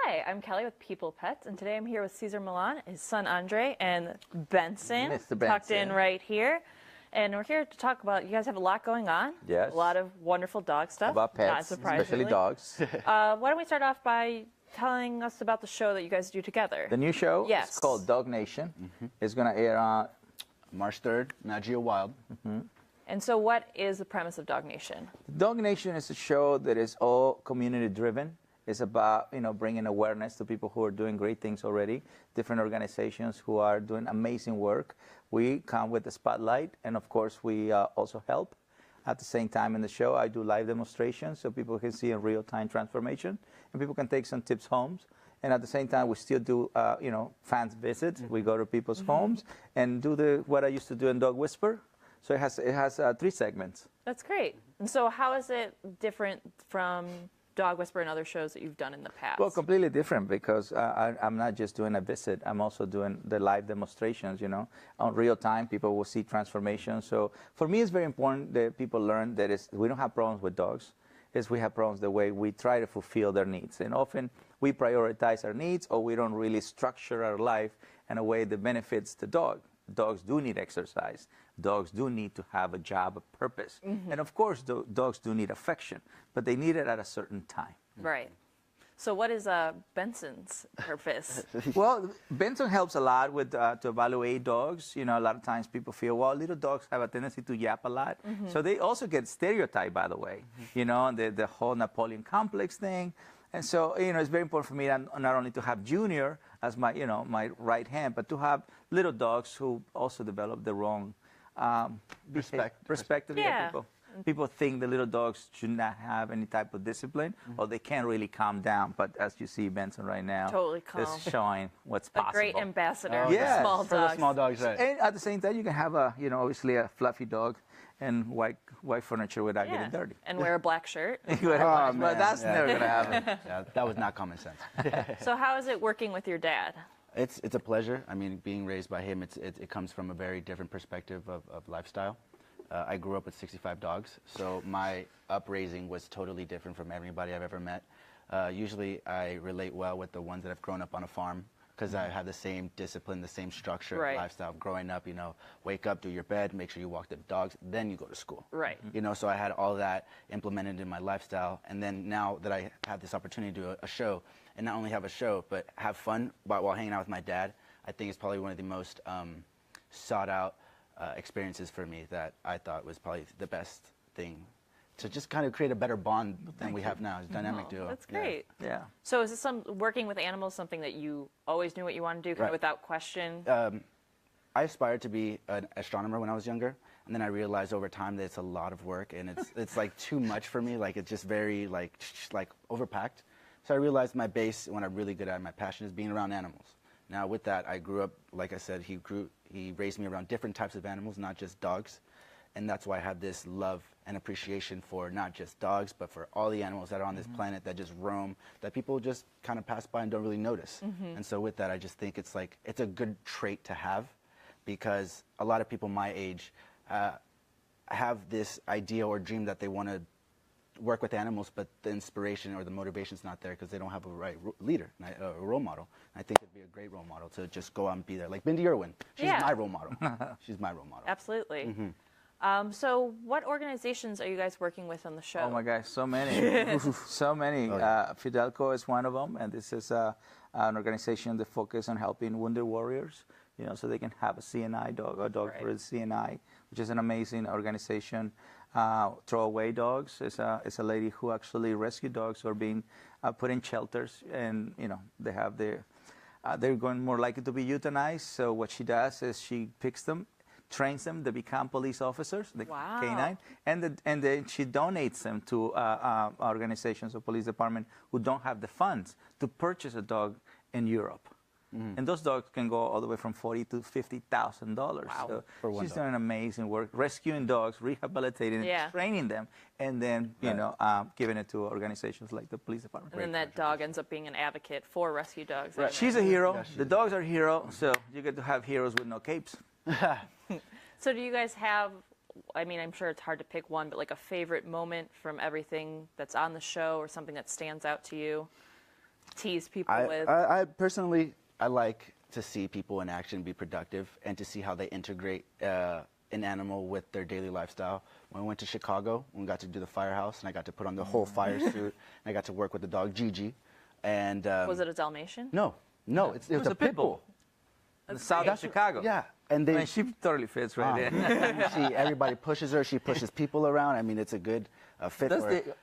Hi, I'm Kelly with People Pets, and today I'm here with Caesar Milan, his son Andre, and Benson, Mr. tucked in Benson. right here. And we're here to talk about, you guys have a lot going on. Yes. A lot of wonderful dog stuff. About not pets, surprisingly. especially dogs. Why don't we start off by telling us about the show that you guys do together? The new show Yes. is called Dog Nation. It's going to air on March 3rd, Nat Geo Wild. And so what is the premise of Dog Nation? Dog Nation is a show that is all community driven. It's about, bringing awareness to people who are doing great things already, different organizations who are doing amazing work. We come with the spotlight, and of course, we also help. At the same time in the show, I do live demonstrations so people can see in real-time transformation, and people can take some tips home. And at the same time, we still do, fans visits. We go to people's homes and do what I used to do in Dog Whisper. So it has 3 segments. That's great. And so how is it different from Dog Whisper and other shows that you've done in the past? Well, completely different because I'm not just doing a visit. I'm also doing the live demonstrations, On real time, people will see transformation. So for me, it's very important that people learn that we don't have problems with dogs. We have problems the way we try to fulfill their needs. And often we prioritize our needs, or we don't really structure our life in a way that benefits the dog. Dogs do need exercise. Dogs do need to have a job, a purpose. And of course, dogs do need affection, but they need it at a certain time. Right. So what is Benson's purpose? Well, Benson helps a lot with to evaluate dogs. A lot of times people feel, well, little dogs have a tendency to yap a lot. So they also get stereotyped, by the way. The whole Napoleon complex thing. And so, it's very important for me not only to have Junior as my, my right hand, but to have little dogs who also develop the wrong perspective. Yeah. People think the little dogs should not have any type of discipline, or they can't really calm down. But as you see, Benson right now Totally calm. is showing what's A possible. great ambassador Yes. for small For dogs. the small dogs, right. And at the same time, you can have obviously a fluffy dog and white furniture without Yeah. getting dirty. And wear a black shirt. But man, that's yeah. never gonna happen. Yeah, that was not common sense. So how is it working with your dad? It's a pleasure. I mean, being raised by him, it comes from a very different perspective of lifestyle. I grew up with 65 dogs, so my upraising was totally different from everybody I've ever met. Usually, I relate well with the ones that have grown up on a farm because I have the same discipline, the same structure, Right. lifestyle. Growing up, wake up, do your bed, make sure you walk the dogs, then you go to school. Right. So I had all that implemented in my lifestyle, and then now that I have this opportunity to do a show, and not only have a show, but have fun while hanging out with my dad, I think it's probably one of the most sought out experiences for me that I thought was probably the best thing to just kind of create a better bond than we have now. It's a dynamic duo. That's great. Yeah. So is this working with animals something that you always knew what you wanted to do, kind of Right. without question? I aspired to be an astronomer when I was younger, and then I realized over time that it's a lot of work, and it's like too much for me. Like it's just very like overpacked. So I realized my base, when I'm really good at it, my passion is being around animals. Now with that, I grew up, like I said, he raised me around different types of animals, not just dogs. And that's why I have this love and appreciation for not just dogs, but for all the animals that are on this planet that just roam, that people just kind of pass by and don't really notice. And so with that, I just think it's a good trait to have, because a lot of people my age have this idea or dream that they want to work with animals, but the inspiration or the motivation's not there because they don't have a right leader, a role model. I think it'd be a great role model to just go out and be there. Like Bindi Irwin, she's Yeah. my role model. She's my role model. Absolutely. So what organizations are you guys working with on the show? Oh my gosh, so many, so many. Oh, yeah. Fidelco is one of them, and this is an organization that focuses on helping wounded warriors, so they can have a CNI dog, a dog Right. for a CNI, which is an amazing organization. Throwaway Dogs is a lady who actually rescued dogs who are being put in shelters, and they have they're going more likely to be euthanized. So what she does is she picks them, trains them to become police officers, the Wow. canine, and then she donates them to organizations or police department who don't have the funds to purchase a dog in Europe. And those dogs can go all the way from $40,000 to $50,000. Wow. So For one she's dog. doing amazing work, rescuing dogs, rehabilitating, Yeah. training them, and then giving it to organizations like the police department. And then that dog ends up being an advocate for rescue dogs. I She's a hero. Yeah, she The is. dogs are a hero, so you get to have heroes with no capes. So do you guys have, I mean, I'm sure it's hard to pick one, but like a favorite moment from everything that's on the show or something that stands out to you? tease people with? I personally, I like to see people in action be productive and to see how they integrate an animal with their daily lifestyle. When we went to Chicago, we got to do the firehouse, and I got to put on the whole fire suit, and I got to work with the dog Gigi. And was it a Dalmatian? No, it was a pit bull. The south of Chicago. Yeah, and they. I mean, she totally fits right in. Everybody pushes her. She pushes people around. I mean, it's a good fit.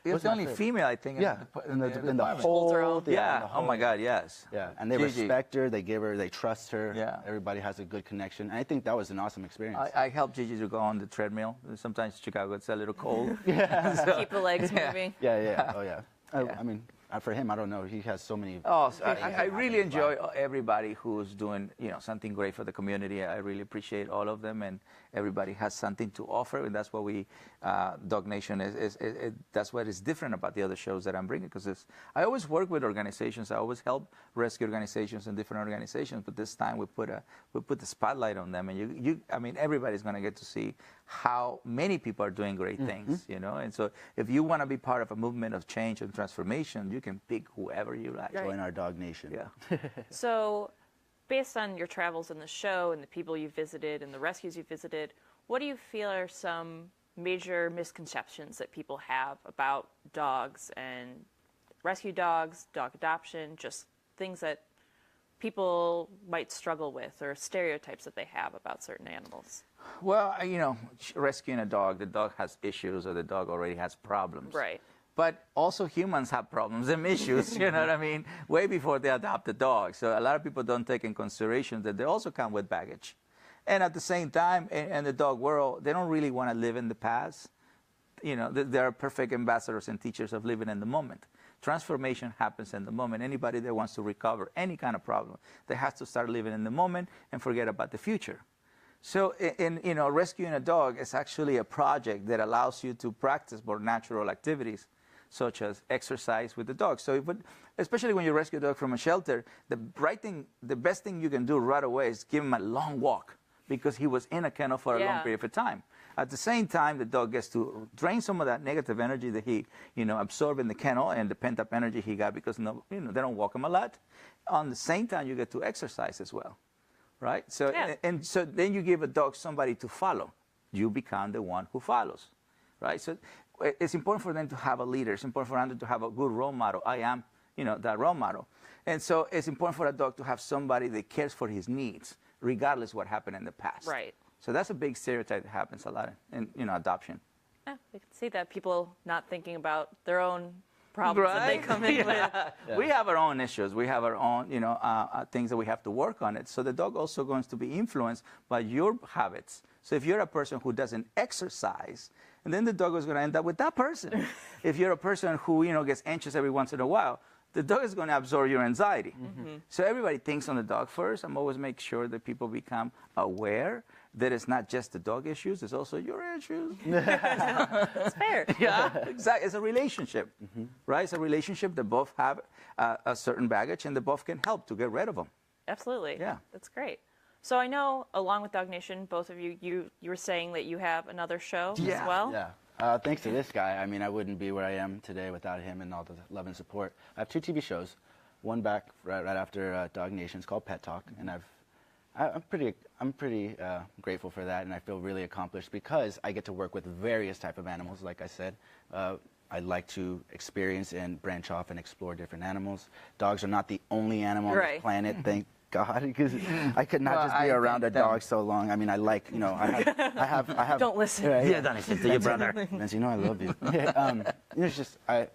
It's the only female, I think. Yeah, in the Holds her whole. own. Yeah. Oh my God. Yes. Yeah, and they Gigi. respect her. They give her. They trust her. Yeah. Everybody has a good connection. And I think that was an awesome experience. I helped Gigi to go on the treadmill. Sometimes Chicago it's a little cold. Keep the legs moving. Yeah. Oh yeah. I mean, for him, I don't know. He has so many. Oh, so I really enjoy everybody who's doing something great for the community. I really appreciate all of them, and everybody has something to offer, and that's what we Dog Nation is. That's what is different about the other shows that I'm bringing, because I always work with organizations. I always help rescue organizations and different organizations, but this time we put the spotlight on them, and I mean, everybody's going to get to see how many people are doing great things, And so, if you want to be part of a movement of change and transformation, you can pick whoever you like. Join our Dog Nation. Yeah. So, based on your travels in the show and the people you visited and the rescues you visited, what do you feel are some major misconceptions that people have about dogs and rescue dogs, dog adoption, just things that people might struggle with, or stereotypes that they have about certain animals? Well, rescuing a dog, the dog has issues, or the dog already has problems. Right. But also humans have problems and issues, you know what I mean, way before they adopt the dog. So a lot of people don't take in consideration that they also come with baggage. And at the same time, in the dog world, they don't really want to live in the past. They are perfect ambassadors and teachers of living in the moment. Transformation happens in the moment. Anybody that wants to recover any kind of problem, they have to start living in the moment and forget about the future. So rescuing a dog is actually a project that allows you to practice more natural activities, such as exercise with the dog. So, especially when you rescue a dog from a shelter, the best thing you can do right away is give him a long walk, because he was in a kennel for a long period of time. At the same time, the dog gets to drain some of that negative energy that he, absorbed in the kennel, and the pent-up energy he got because they don't walk him a lot. On the same time, you get to exercise as well, right? So, and so then you give a dog somebody to follow. You become the one who follows, right? So it's important for them to have a leader. It's important for them to have a good role model. I am, that role model. And so it's important for a dog to have somebody that cares for his needs, regardless what happened in the past. Right. So that's a big stereotype that happens a lot in adoption. Yeah, we can see that, people not thinking about their own problems that they come in with. Yeah. We have our own issues. We have our own, things that we have to work on it. So the dog also going to be influenced by your habits. So if you're a person who doesn't exercise, and then the dog is going to end up with that person. If you're a person who, gets anxious every once in a while, the dog is going to absorb your anxiety. So everybody thinks on the dog first. I'm always make sure that people become aware that it's not just the dog issues, it's also your issues. That's fair. Yeah, exactly. It's a relationship, right? It's a relationship that both have a certain baggage, and they both can help to get rid of them. Absolutely. Yeah. That's great. So I know, along with Dog Nation, both of you were saying that you have another show as well? Yeah. Thanks to this guy, I mean, I wouldn't be where I am today without him and all the love and support. I have 2 TV shows. One back right after Dog Nation. It's called Pet Talk, and I'm pretty grateful for that, and I feel really accomplished because I get to work with various type of animals. Like I said, I like to experience and branch off and explore different animals. Dogs are not the only animal on this planet, thank God, because I could not just be around a dog so long. I mean, I like, I have. Don't listen. Right, Yeah, don't listen to your brother. Vince, I love you. It's just, I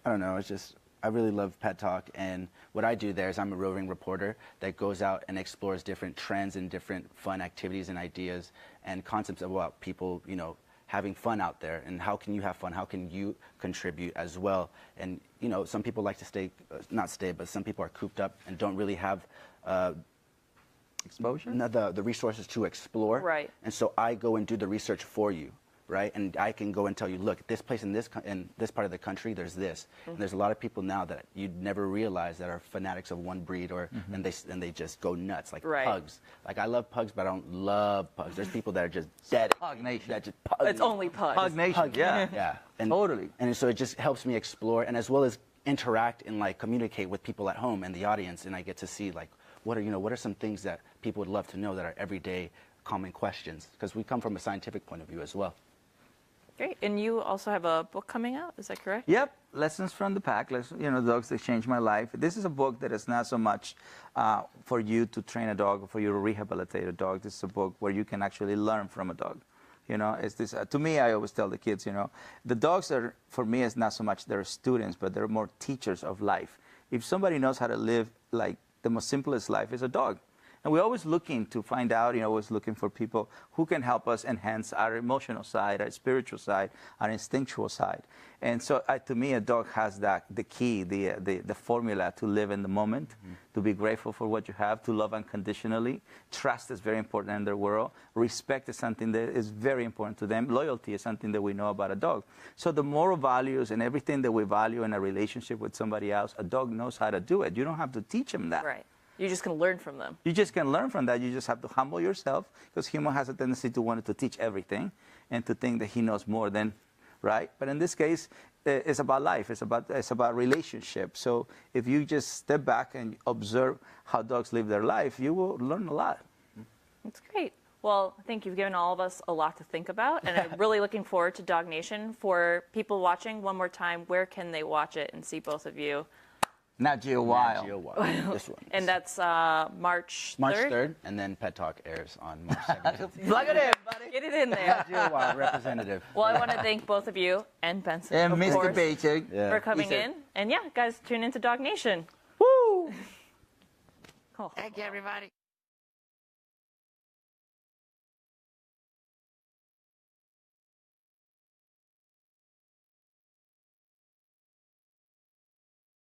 don't know, it's just, I really love Pet Talk, and what I do there is I'm a roving reporter that goes out and explores different trends and different fun activities and ideas and concepts about people, having fun out there, and how can you have fun? How can you contribute as well? And, some people like to not stay, but some people are cooped up and don't really have Exposure? the resources to explore. Right. And so I go and do the research for you. Right, and I can go and tell you, look, this place in this part of the country, there's this. And there's a lot of people now that you'd never realize that are fanatics of one breed, and they just go nuts, like pugs. Like, I love pugs, but I don't love pugs. There's people that are just dead. Pug Nation. That just pug. It's only pugs. Pug Nation. Yeah. Yeah. And, Totally. And so it just helps me explore, and as well as interact and like communicate with people at home and the audience, and I get to see like what are some things that people would love to know that are everyday common questions, because we come from a scientific point of view as well. Great. And you also have a book coming out, is that correct? Yep, Lessons from the Pack. Dogs that changed my life. This is a book that is not so much for you to train a dog or for you to rehabilitate a dog. This is a book where you can actually learn from a dog. It's this. To me, I always tell the kids, the dogs are, for me, it's not so much they're students, but they're more teachers of life. If somebody knows how to live like the most simplest life, is a dog. And we're always looking to find out, always looking for people who can help us enhance our emotional side, our spiritual side, our instinctual side. And so to me, a dog has the key, the formula to live in the moment, to be grateful for what you have, to love unconditionally. Trust is very important in their world. Respect is something that is very important to them. Loyalty is something that we know about a dog. So the moral values and everything that we value in a relationship with somebody else, a dog knows how to do it. You don't have to teach him that. Right. You're just going to learn from them. You just can learn from that. You just have to humble yourself, because human has a tendency to want to teach everything and to think that he knows more than, right? But in this case, it's about life. It's about relationship. So if you just step back and observe how dogs live their life, you will learn a lot. That's great. Well, I think you've given all of us a lot to think about, and I'm really looking forward to Dog Nation. For people watching, one more time, where can they watch it and see both of you? Nat Geo Wild. Nat Geo Wild. This one. And that's March 3rd? March 3rd, and then Pet Talk airs on March 2nd. Plug it in, buddy. Get it in there. Nat Geo Wild representative. Well, I want to thank both of you and Benson, And of Mr. course, Paycheck. for coming in. And yeah, guys, tune into Dog Nation. Woo! Cool. Thank you, everybody.